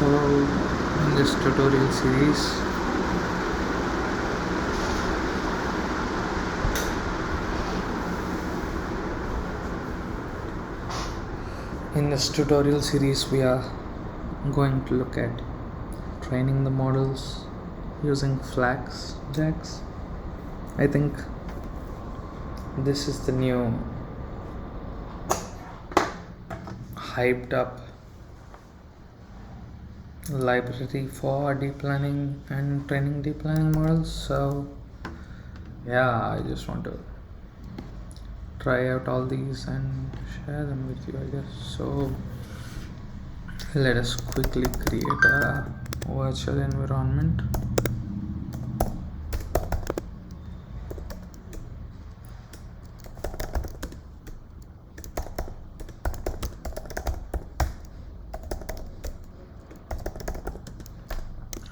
So in this tutorial series, we are going to look at training the models using Flax JAX. I think this is the new hyped up library for deep learning and training deep learning models. So yeah, I just want to try out all these and share them with you, I guess. So let us quickly create a virtual environment.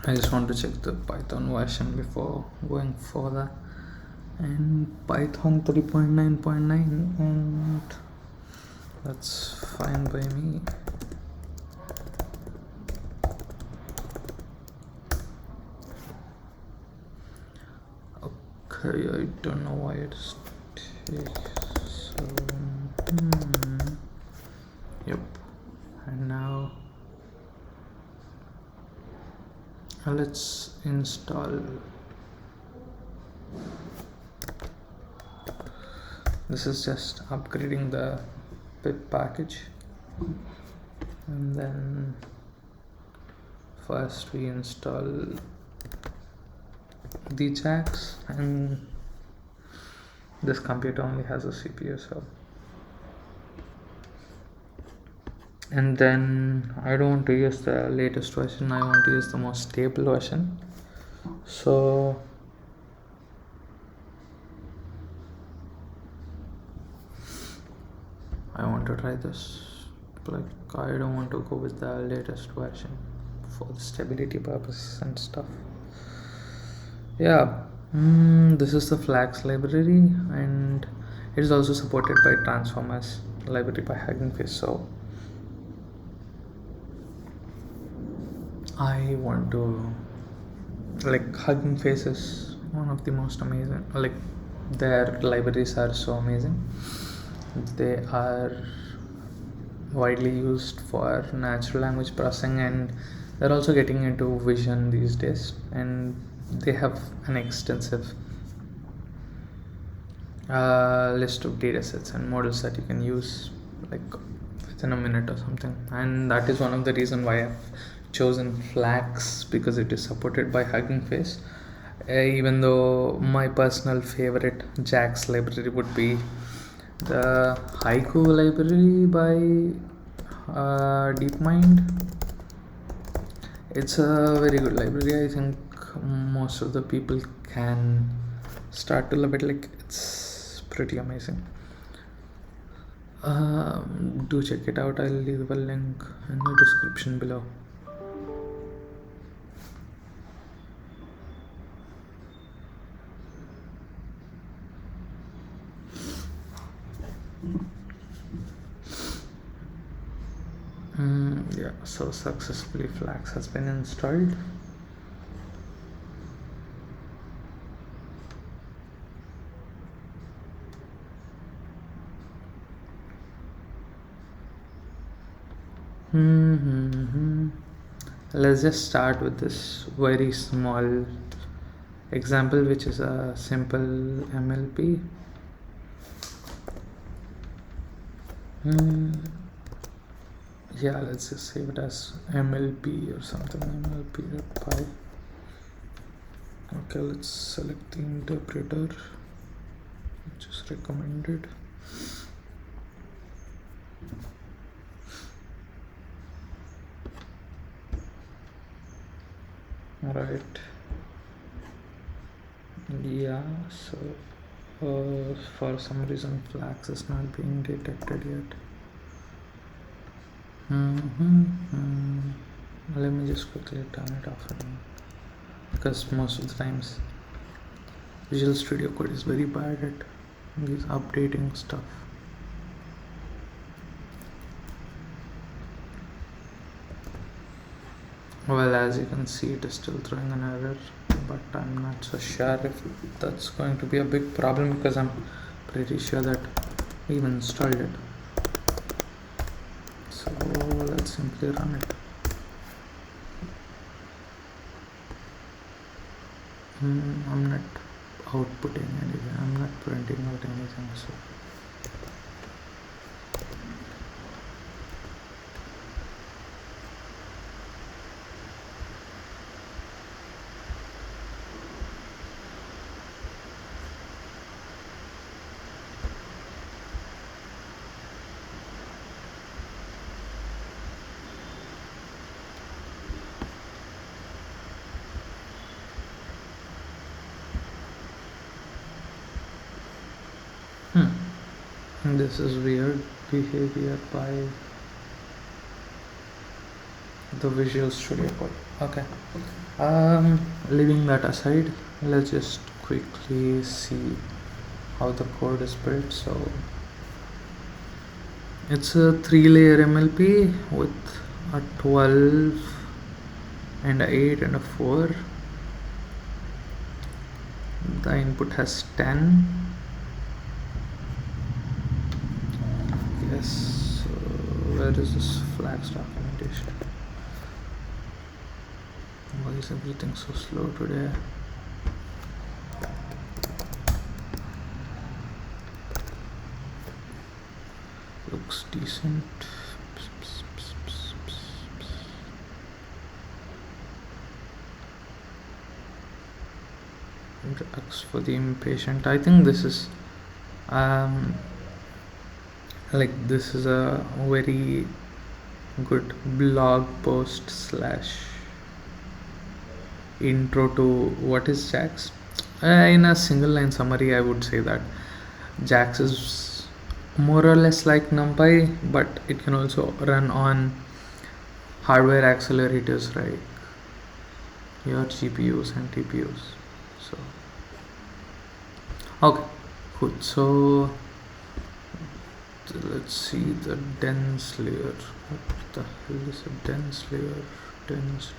I just want to check the Python version before going further, and Python 3.9.9, and that's fine by me. Okay, I don't know why it takes so. Yep, and now let's install. This is just upgrading the pip package, and then first we install the JAX, and this computer only has a CPU, so. And then I don't want to use the latest version, I want to use the most stable version. So I want to try this. Like, I don't want to go with the latest version for the stability purposes and stuff. Yeah, this is the Flax library, and it is also supported by transformers library by Hugging Face. So I want to, like, Hugging Face is one of the most amazing, like, their libraries are so amazing. They are widely used for natural language processing, and they're also getting into vision these days, and they have an extensive list of datasets and models that you can use, like, within a minute or something. And that is one of the reasons why I've chosen Flax, because it is supported by Hugging Face. Even though my personal favorite JAX library would be the Haiku library by DeepMind. It's a very good library. I think most of the people can start to love it. Like, it's pretty amazing. Do check it out. I'll leave a link in the description below. Yeah, so successfully Flax has been installed. Let's just start with this very small example, which is a simple MLP. Yeah, let's just save it as MLP or something. MLP pi. Okay, let's select the interpreter, which is recommended. Right. Yeah, so for some reason Flax is not being detected yet. Let me just quickly turn it off again, because most of the times Visual Studio Code is very bad at these updating stuff. Well, as you can see, it is still throwing an error, but I'm not so sure if that's going to be a big problem because I'm pretty sure that we even installed it. So let's simply run it. I'm not outputting anything, I'm not printing out anything, so this is weird behavior by the Visual Studio Code. Okay, leaving that aside, let's just quickly see how the code is built. So it's a 3-layer MLP with a 12 and a 8 and a 4. The input has 10. Yes, so where is this Flax documentation? Why is everything so slow today? Looks decent. JAX for the impatient. I think this is this is a very good blog post slash intro to what is JAX. In a single line summary, I would say that JAX is more or less like NumPy, but it can also run on hardware accelerators like your GPUs and TPUs. So okay, cool. So let's see the dense layer. What the hell is a dense layer? Dense.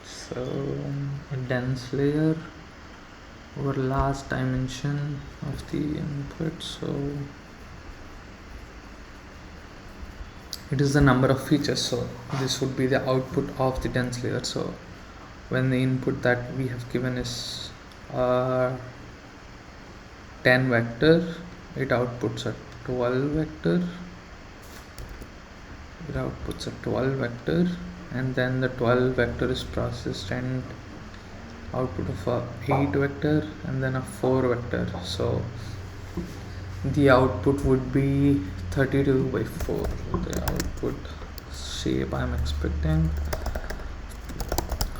So a dense layer over last dimension of the input, so it is the number of features, so this would be the output of the dense layer. So when the input that we have given is 10 vector, it outputs a 12 vector, and then the 12 vector is processed and output of a 8 vector and then a 4 vector. So the output would be 32 by 4. The output shape I'm expecting,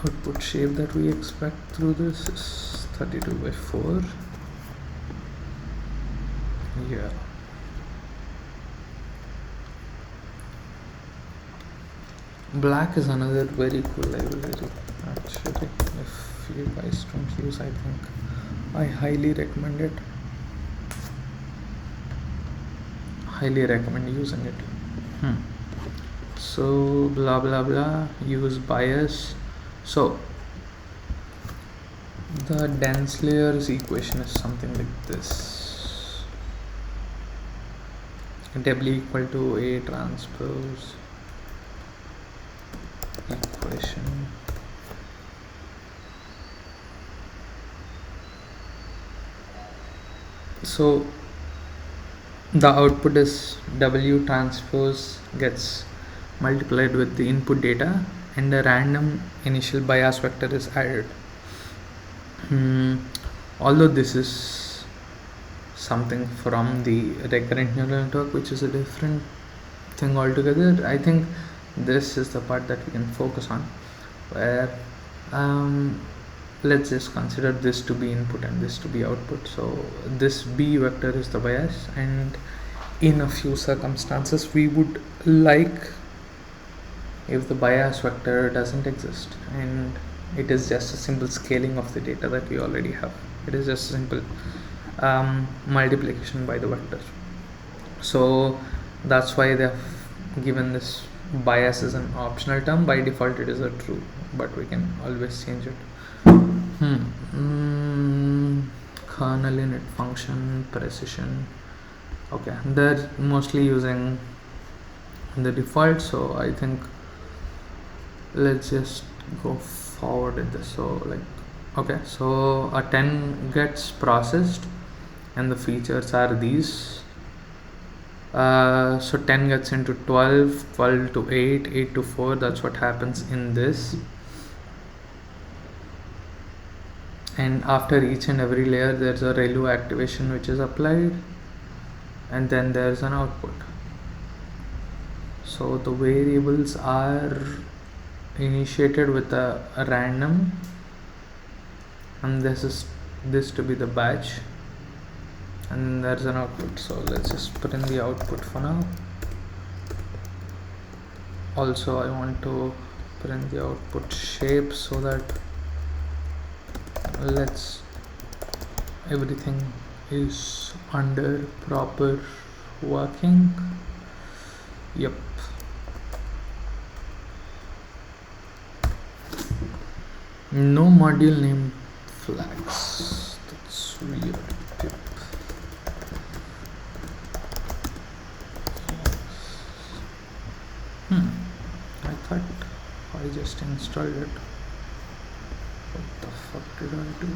output shape that we expect through this is 32 by 4. Yeah, black is another very cool library actually. If you guys don't use, I think I highly recommend it. Highly recommend using it. So blah blah blah, use bias. So the dense layers equation is something like this: W equal to A transpose equation so the output is W transpose gets multiplied with the input data and a random initial bias vector is added. Although this is something from the recurrent neural network, which is a different thing altogether, I think this is the part that we can focus on, where let's just consider this to be input and this to be output. So this B vector is the bias, and in a few circumstances we would like if the bias vector doesn't exist, and it is just a simple scaling of the data that we already have. It is just simple multiplication by the vector. So that's why they have given this bias as an optional term. By default it is a true, but we can always change it. Kernel init function precision. Okay, they're mostly using the default, so I think let's just go forward with this. So like, okay, so a 10 gets processed and the features are these. So 10 gets into 12, 12 to 8, 8 to 4. That's what happens in this. And after each and every layer there's a ReLU activation which is applied, and then there's an output. So the variables are initiated with a random, and this to be the batch, and there's an output. So let's just put in the output for now. Also I want to put in the output shape so that everything is under proper working. Yep. No module name Flax. That's weird. Yep. I thought I just installed it. What the fuck did I do?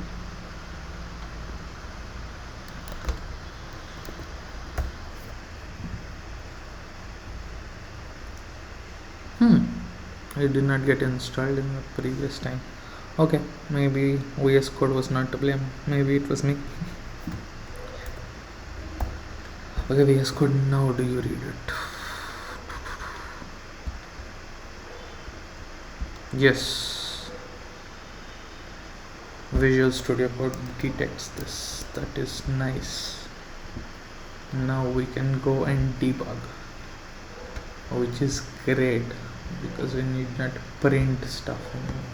It did not get installed in the previous time. Okay, maybe VS Code was not to blame. Maybe it was me. Okay, VS Code, now do you read it? Yes. Visual Studio Code detects this. That is nice. Now we can go and debug, which is great because we need not print stuff anymore.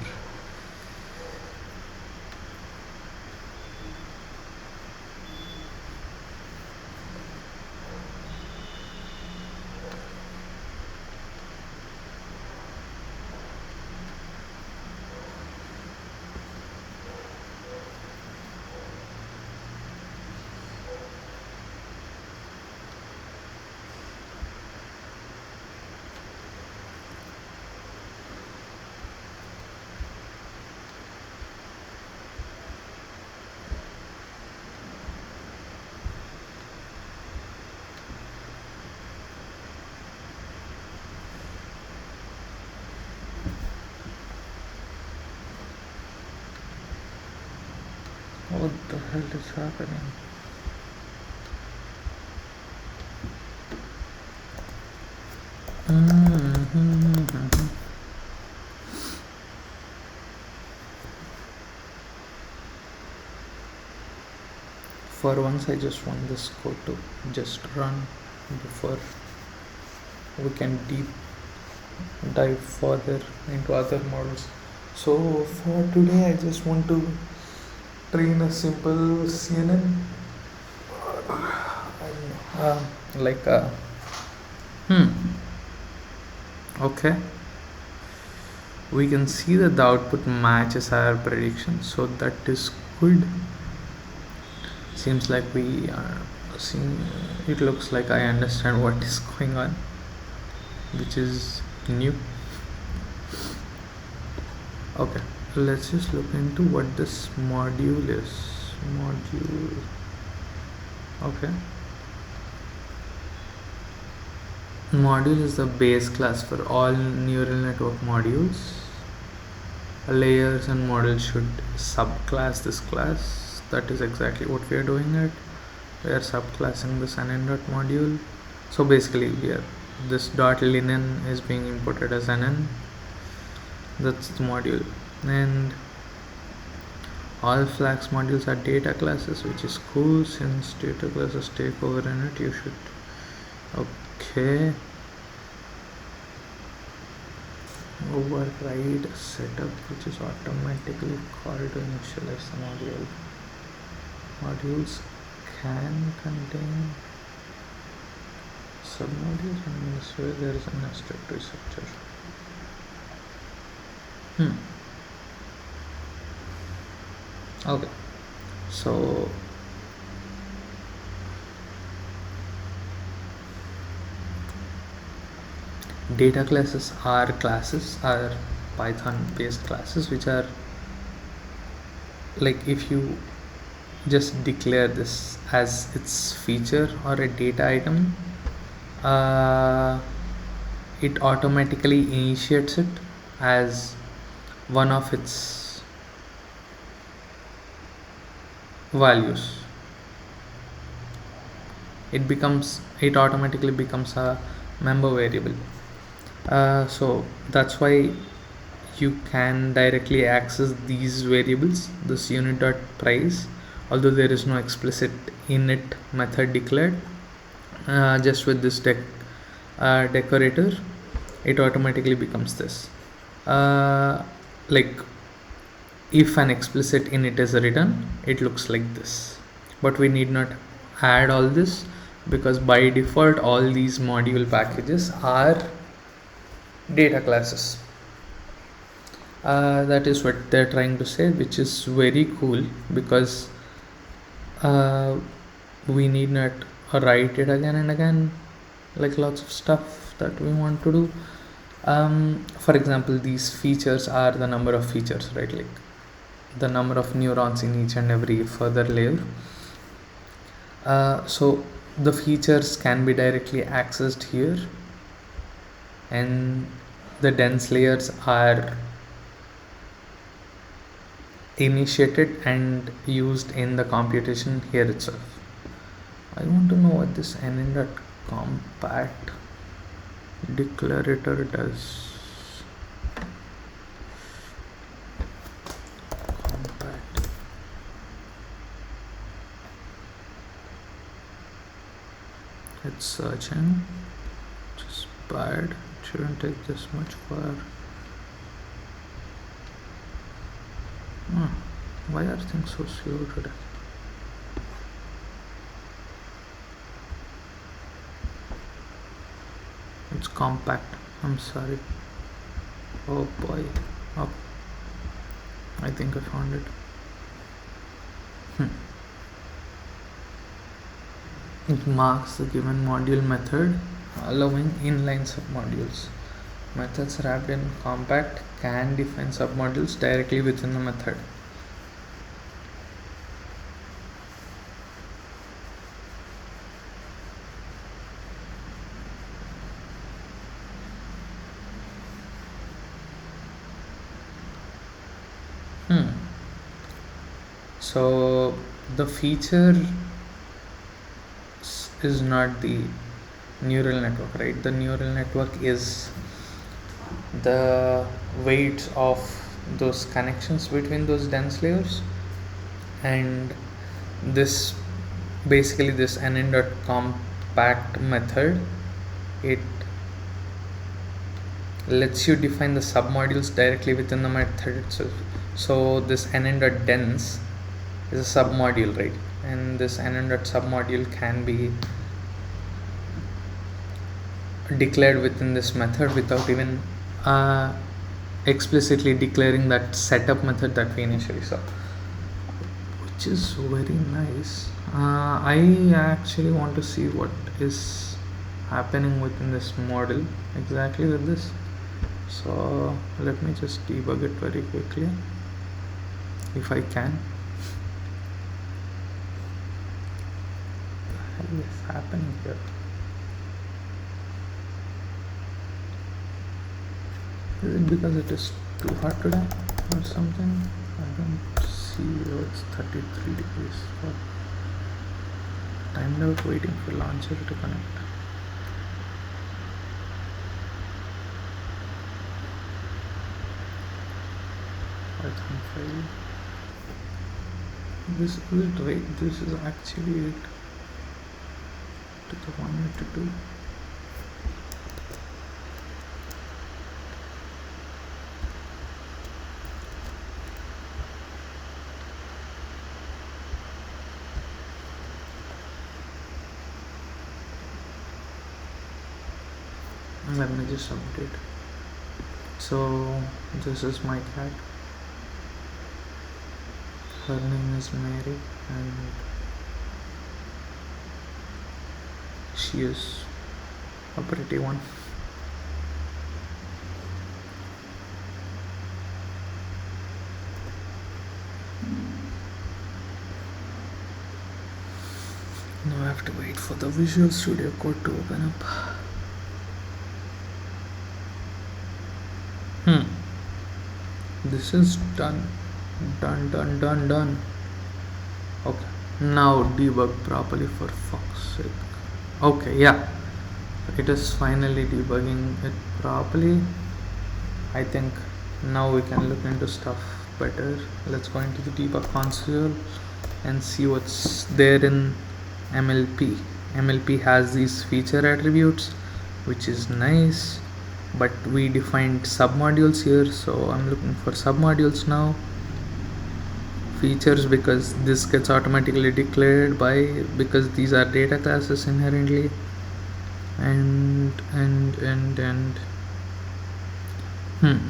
What the hell is happening? For once I just want this code to just run before we can deep dive further into other models. So for today I just want to train a simple CNN okay, we can see that the output matches our prediction, so that is good. Seems like we are seeing, it looks like I understand what is going on, which is new. Okay, let's just look into what this module is. Okay, module is the base class for all neural network modules. Layers and models should subclass this class. That is exactly what we are doing it. We are subclassing this NN dot module. So basically this dot linen is being imported as NN. That's the module, and all Flax modules are data classes, which is cool. Since data classes take over in it, you should. Okay, override setup, which is automatically called to initialize the module. Modules can contain submodules and this way there is a nested tree structure. Okay, so data classes are Python based classes which are like, if you just declare this as its feature or a data item, uh, it automatically initiates it as one of its values. It automatically becomes a member variable. So that's why you can directly access these variables, this unit.price, although there is no explicit init method declared. Just with this decorator, it automatically becomes this. Like, if an explicit init is written, it looks like this, but we need not add all this because by default all these module packages are data classes. That is what they're trying to say, which is very cool because we need not write it again and again, like lots of stuff that we want to do. For example, these features are the number of features, right? Like the number of neurons in each and every further layer. So the features can be directly accessed here, and the dense layers are initiated and used in the computation here itself. I want to know what this nn.compact declarator does. Compact. It's searching, which is bad. It shouldn't take this much for. Why are things so slow today? It's compact. I'm sorry. Oh boy. Oh, I think I found it. It marks the given module method, allowing inline submodules. Methods wrapped in compact can define submodules directly within the method. So the feature is not the neural network, right? The neural network is the weights of those connections between those dense layers, and this basically this nn.compact method, it lets you define the submodules directly within the method itself. So this nn.dense is a submodule, right? And this nn.submodule can be declared within this method without even explicitly declaring that setup method that we initially saw, which is very nice. I actually want to see what is happening within this model exactly with this. So let me just debug it very quickly if I can. What the hell is happening here? Is it because it is too hot today or something? I don't see. Oh, it's 33 degrees. Timed out waiting for launcher to connect. Python file. This is it, right? This is actually it. To the 182. Let me just update. So this is my cat. Her name is Mary, and she is a pretty one. Now I have to wait for the Visual Studio Code to open up. This is done. Done. Okay. Now debug properly, for fuck's sake. Okay, yeah. It is finally debugging it properly. I think now we can look into stuff better. Let's go into the debug console and see what's there in MLP. MLP has these feature attributes, which is nice, but we defined submodules here, so I'm looking for submodules now. Features, because this gets automatically declared because these are data classes inherently, and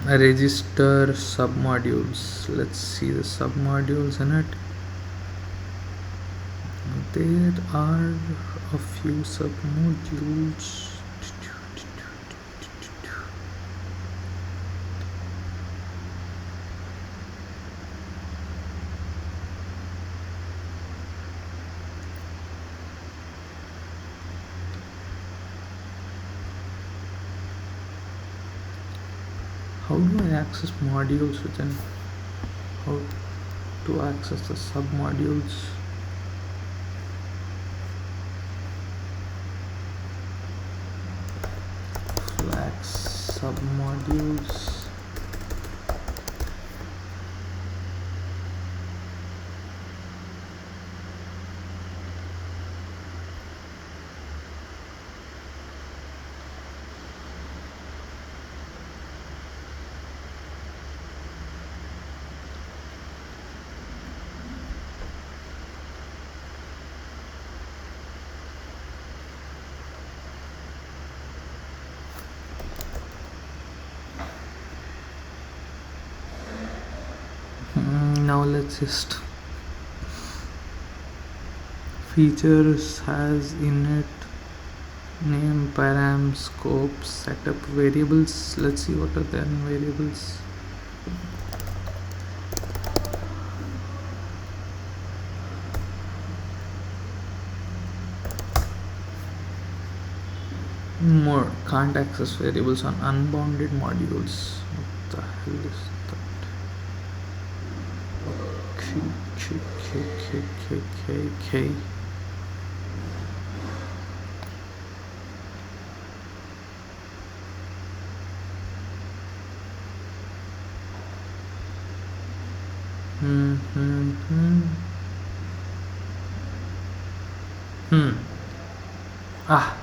register submodules. Let's see the submodules in it. There are a few submodules. How do I access modules within? How to access the submodules? Flax submodules. Now let's just features has init, name, param, scope, setup, variables. Let's see what are there in variables. More, can't access variables on unbounded modules. What the hell is that? K. Ah,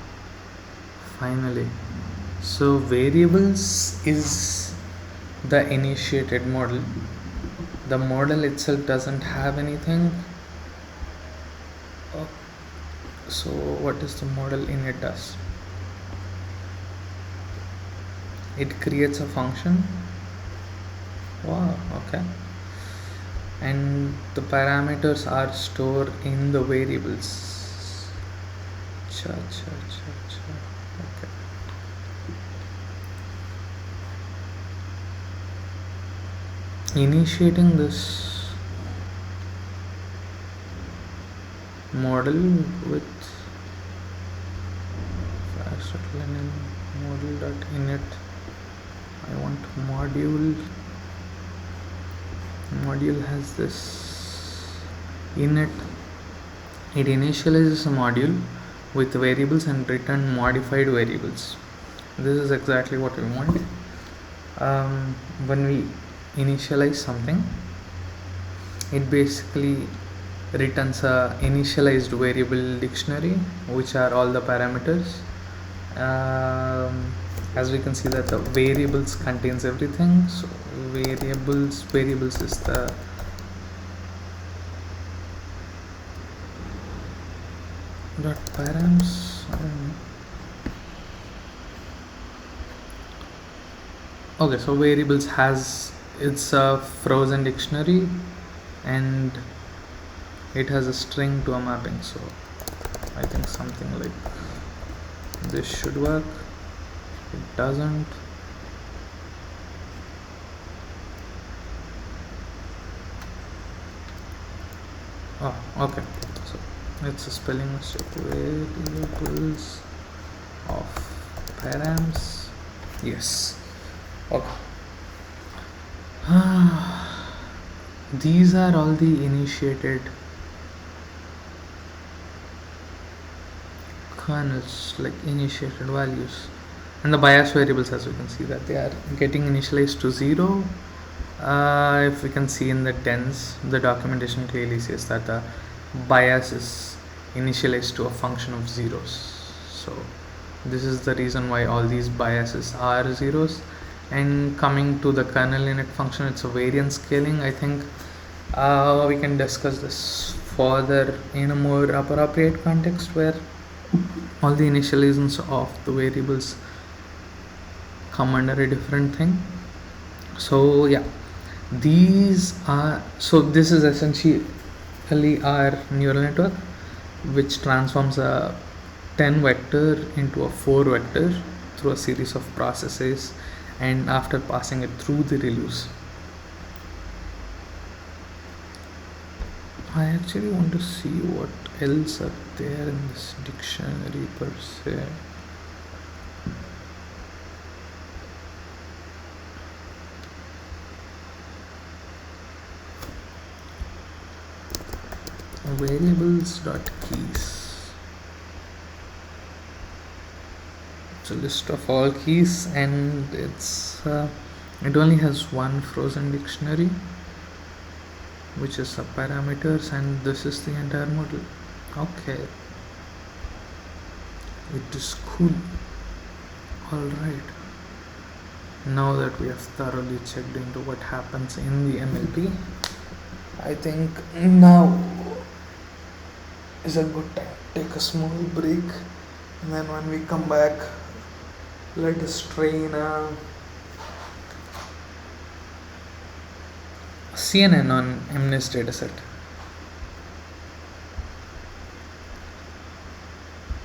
finally. So variables is the initiated model. The model itself doesn't have anything. So what is the model init does? It creates a function. Wow, okay. And the parameters are stored in the variables. Okay. Initiating this model with model.init. I want module has this init. It initializes a module with variables and return modified variables. This is exactly what we want. When we initialize something, it basically returns a initialized variable dictionary, which are all the parameters. As we can see that the variables contains everything. So variables is the dot params. I don't know. Okay, so variables has, it's a frozen dictionary, and it has a string to a mapping. So I think something like this should work. It doesn't. Oh, okay. So it's a spelling mistake. Variables of params. Yes. Okay. These are all the initiated kernels, like initiated values, and the bias variables, as you can see, that they are getting initialized to 0. If we can see in the tens, the documentation clearly says that the bias is initialized to a function of zeros. So this is the reason why all these biases are zeros. And coming to the kernel init function, it's a variance scaling. I think we can discuss this further in a more appropriate context, where all the initializations of the variables come under a different thing. So yeah, these are, so this is essentially our neural network, which transforms a 10 vector into a 4 vector through a series of processes, and after passing it through the ReLUs. I actually want to see what else are there in this dictionary per se. Variables.keys. It's a list of all keys, and it only has one frozen dictionary, which is the parameters, and this is the entire model. Okay, it is cool. Alright, now that we have thoroughly checked into what happens in the MLP, I think now is a good time to take a small break, and then when we come back, let us train a CNN on MNIST dataset.